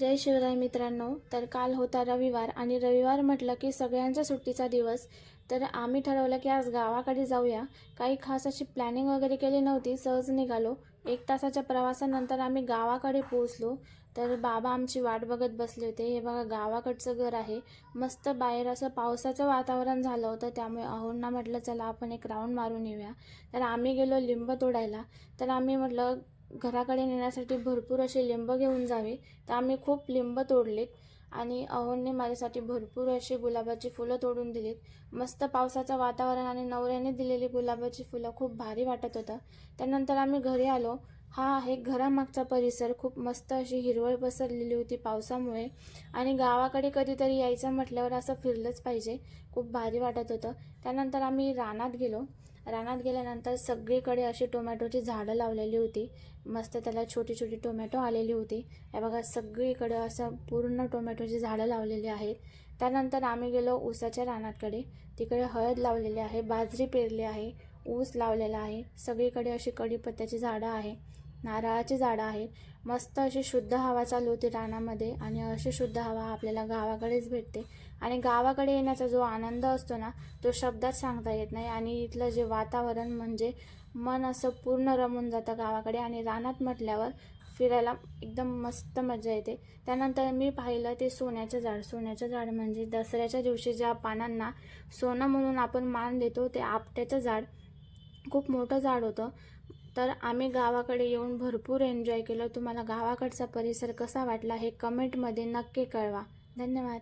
जय शिवराय मित्रांनो। तर काल होता रविवार आणि रविवार म्हटलं की सगळ्यांचा सुट्टीचा दिवस। तर आम्ही ठरवलं की आज गावाकडे जाऊया। काही खास अशी प्लॅनिंग वगैरे केली नव्हती, सहज निघालो। 1 तासाच्या प्रवासानंतर आम्ही गावाकडे पोहोचलो। तर बाबा आमची वाट बघत बसले होते। हे बघा गावाकडचं घर आहे। मस्त बाहेर असं पावसाचं वातावरण झालं होतं, त्यामुळे अहोंना म्हटलं चला आपण एक राऊंड मारून येऊया। तर आम्ही गेलो लिंब तोडायला। तर आम्ही म्हटलं घराकडे नेण्यासाठी भरपूर असे लिंब घेऊन जावे। तर आम्ही खूप लिंब तोडलेत आणि अहोंने माझ्यासाठी भरपूर अशी गुलाबाची फुलं तोडून दिलीत। मस्त पावसाचं वातावरण आणि नवऱ्याने दिलेली गुलाबाची फुलं खूप भारी वाटत होतं। त्यानंतर आम्ही घरी आलो। हा आहे घरामागचा परिसर। खूप मस्त अशी हिरवळ पसरलेली होती पावसामुळे आणि गावाकडे कधीतरी यायचं म्हटल्यावर असं फिरलंच पाहिजे। खूप भारी वाटत होतं। त्यानंतर आम्ही रानात गेलो। रानात गेल्यानंतर सगळीकडे अशी टोमॅटोची झाडं लावलेली होती। मस्त त्याला छोटी छोटी टोमॅटो आलेली होती। हे बघा सगळीकडे असं पूर्ण टोमॅटोची झाडं लावलेली आहेत। त्यानंतर आम्ही गेलो ऊसाच्या रानाकडे। तिकडे हळद लावलेली आहे, बाजरी पेरली आहे, ऊस लावलेला आहे। सगळीकडे अशी कढीपत्त्याची झाडं आहे, नारळाची झाडं आहेत। मस्त अशी शुद्ध हवा चालू होती रानामध्ये आणि अशी शुद्ध हवा आपल्याला गावाकडेच भेटते। आणि गावाकडे येण्याचा जो आनंद असतो ना, तो शब्दात सांगता येत नाही। आणि इथलं जे वातावरण म्हणजे मन असं पूर्ण रमून जातं गावाकडे। आणि रानात म्हटल्यावर फिरायला एकदम मस्त मजा येते। त्यानंतर मी पाहिलं ते सोन्याचं झाड। सोन्याचं झाड म्हणजे दसऱ्याच्या दिवशी ज्या पानांना सोनं म्हणून आपण मान देतो, ते आपट्याचं झाड खूप मोठं झाड होतं। तर आम्ही गावाकडे येऊन भरपूर एन्जॉय केलं। तुम्हाला गावाकडचा परिसर कसा वाटला हे कमेंटमध्ये नक्की कळवा। धन्यवाद।